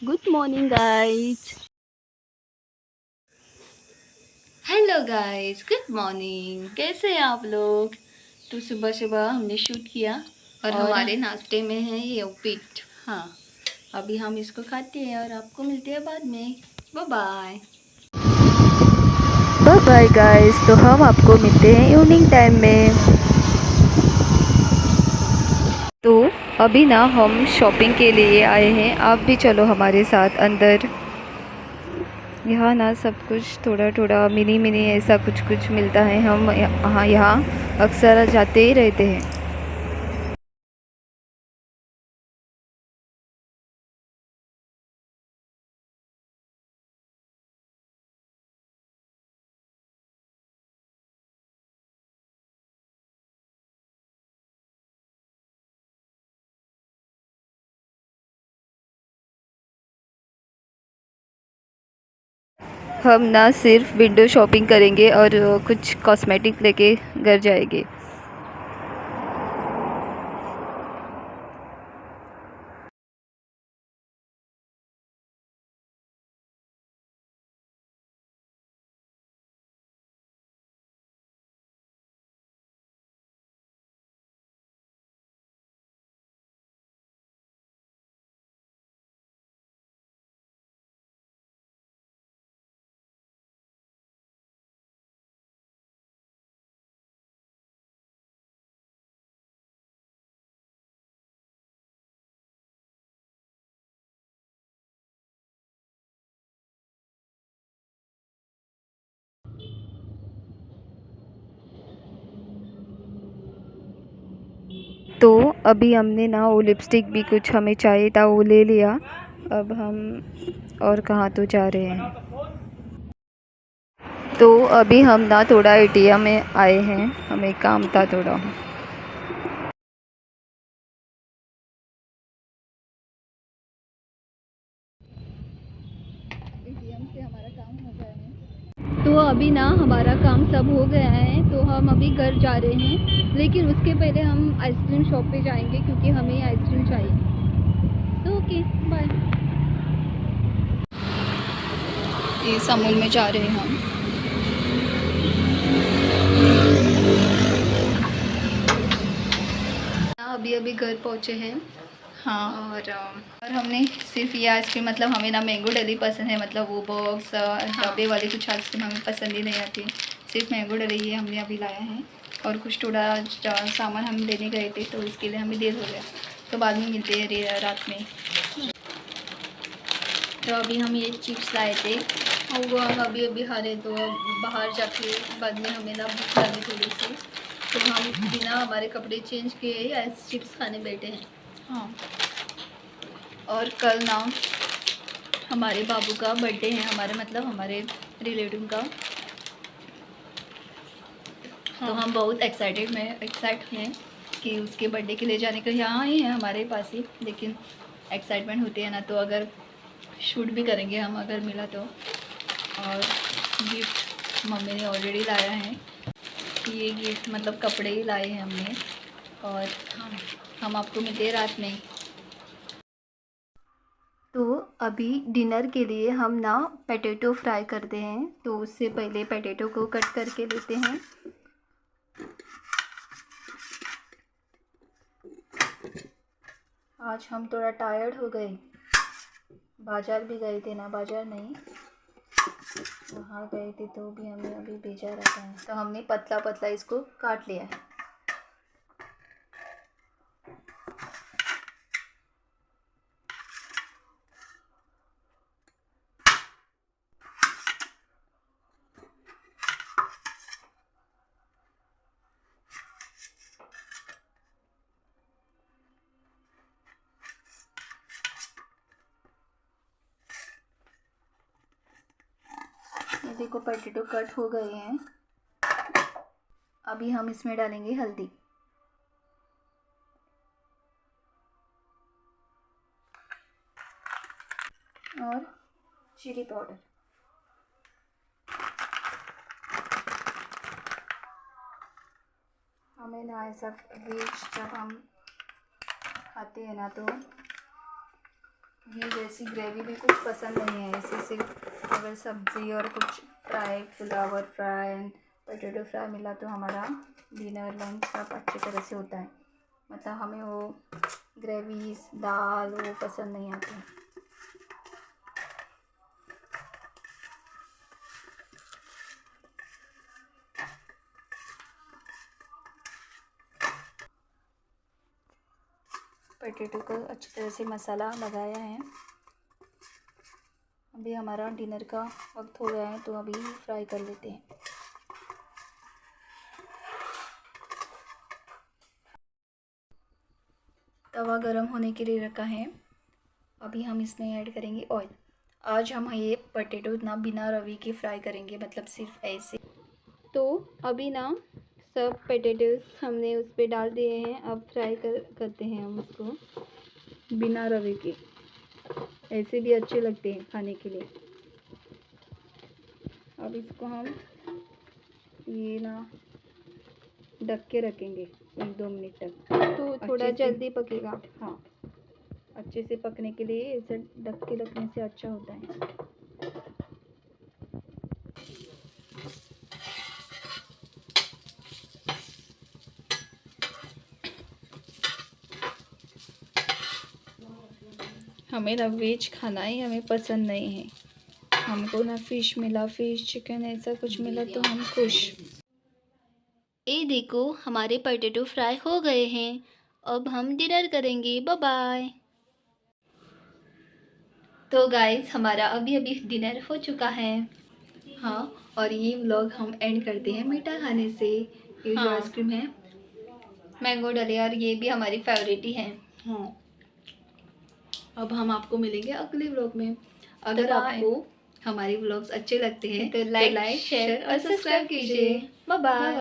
Good morning guys. Hello guys, good morning. कैसे हैं आप लोग? तो सुबह सुबह हमने शूट किया और हमारे नाश्ते में है ये उपीट। हाँ, अभी हम इसको खाते हैं और आपको मिलते हैं बाद में। Bye bye. Bye bye guys. तो हम आपको मिलते हैं इवनिंग टाइम में। तो अभी ना हम शॉपिंग के लिए आए हैं, आप भी चलो हमारे साथ अंदर। यहाँ ना सब कुछ थोड़ा थोड़ा मिनी मिनी ऐसा कुछ कुछ मिलता है। हम यहाँ अक्सर जाते ही रहते हैं। हम ना सिर्फ विंडो शॉपिंग करेंगे और कुछ कॉस्मेटिक लेके घर जाएंगे। तो अभी हमने ना वो लिपस्टिक भी कुछ हमें चाहिए था, वो ले लिया। अब हम और कहाँ तो जा रहे हैं। तो अभी हम ना थोड़ा एटीएम में आए हैं, हमें काम था थोड़ा। एटीएम से हमारा काम हो गया है। तो अभी ना हमारा काम सब हो गया है, तो हम अभी घर जा रहे हैं। लेकिन उसके पहले हम आइसक्रीम शॉप पे जाएंगे क्योंकि हमें आइसक्रीम चाहिए। तो ओके, बाय। ये अमूल में जा रहे हैं हम। अभी अभी घर पहुँचे हैं। हाँ, और हमने सिर्फ ये आइसक्रीम, मतलब हमें ना मैंगो डली पसंद है, मतलब वो बॉक्स डब्बे वाली कुछ आइसक्रीम हमें पसंद ही नहीं आती। सिर्फ मैंगो डली ये हमने अभी लाया है। और कुछ थोड़ा सामान हम लेने गए थे, तो इसके लिए हमें देर हो गया। तो बाद में मिलते हैं रात में। तो अभी हम ये चिप्स लाए थे और वो हम अभी अभी हारे, तो बाहर जाके बाद में हमें ना भूख लगी थोड़ी सी, तो हम बिना हमारे कपड़े चेंज किए ही आइस चिप्स खाने बैठे हैं। हाँ, और कल ना हमारे बाबू का बर्थडे है, हमारे मतलब हमारे रिलेटिव का। हाँ। तो हम बहुत एक्साइट हैं कि उसके बर्थडे के लिए जाने का। यहाँ ही है हमारे पास ही, लेकिन एक्साइटमेंट होती है ना, तो अगर शूट भी करेंगे हम अगर मिला तो। और गिफ्ट मम्मी ने ऑलरेडी लाया है, ये गिफ्ट मतलब कपड़े ही लाए हैं हमने। और हम आपको मिलते हैं रात में। तो अभी डिनर के लिए हम ना पोटैटो फ्राई करते हैं, तो उससे पहले पोटैटो को कट करके लेते हैं। आज हम थोड़ा टायर्ड हो गए, बाज़ार भी गए थे ना, बाज़ार नहीं, वहाँ गए थे, तो भी हमें अभी भेजा रहता है, तो हमने पतला पतला इसको काट लिया है। ये देखो पोटैटो कट हो गए हैं। अभी हम इसमें डालेंगे हल्दी और चिली पाउडर। हमें ना ऐसा वेज जब हम खाते हैं ना, तो ये जैसी ग्रेवी भी कुछ पसंद नहीं है, इसे सिर्फ अगर सब्ज़ी और कुछ fry, flower fry and potato fry मिला तो हमारा डिनर लंच सब अच्छी तरह से होता है। मतलब हमें वो ग्रेवीज दाल वो पसंद नहीं आती। पोटैटो को अच्छी तरह से मसाला लगाया है। अभी हमारा डिनर का वक्त हो गया है तो अभी फ्राई कर लेते हैं। तवा गरम होने के लिए रखा है। अभी हम इसमें ऐड करेंगे ऑयल। आज हम ये पोटैटो ना बिना रवी के फ्राई करेंगे, मतलब सिर्फ ऐसे। तो अभी ना सब पोटैटोज हमने उस पर डाल दिए हैं। अब फ्राई करते हैं हम उसको बिना रवे के। ऐसे भी अच्छे लगते हैं खाने के लिए। अब इसको हम ये ना ढक के रखेंगे 1-2 मिनट तक, तो थोड़ा जल्दी पकेगा। हाँ, अच्छे से पकने के लिए इसे ढक के रखने से अच्छा होता है। हमें ना वेज खाना ही हमें पसंद नहीं है। हमको ना फिश मिला, फिश चिकन ऐसा कुछ मिला तो हम खुश। ये देखो हमारे पोटैटो फ्राई हो गए हैं। अब हम डिनर करेंगे। Bye bye. तो गाइस हमारा अभी अभी डिनर हो चुका है। हाँ, और ये व्लॉग हम एंड करते हैं मीठा खाने से। ये जो आइसक्रीम है मैंगो डले, और ये भी हमारी फेवरेट ही है। हाँ, अब हम आपको मिलेंगे अगले व्लॉग में। अगर आपको हमारे व्लॉग्स अच्छे लगते हैं तो लाइक, शेयर और सब्सक्राइब कीजिए। Bye bye.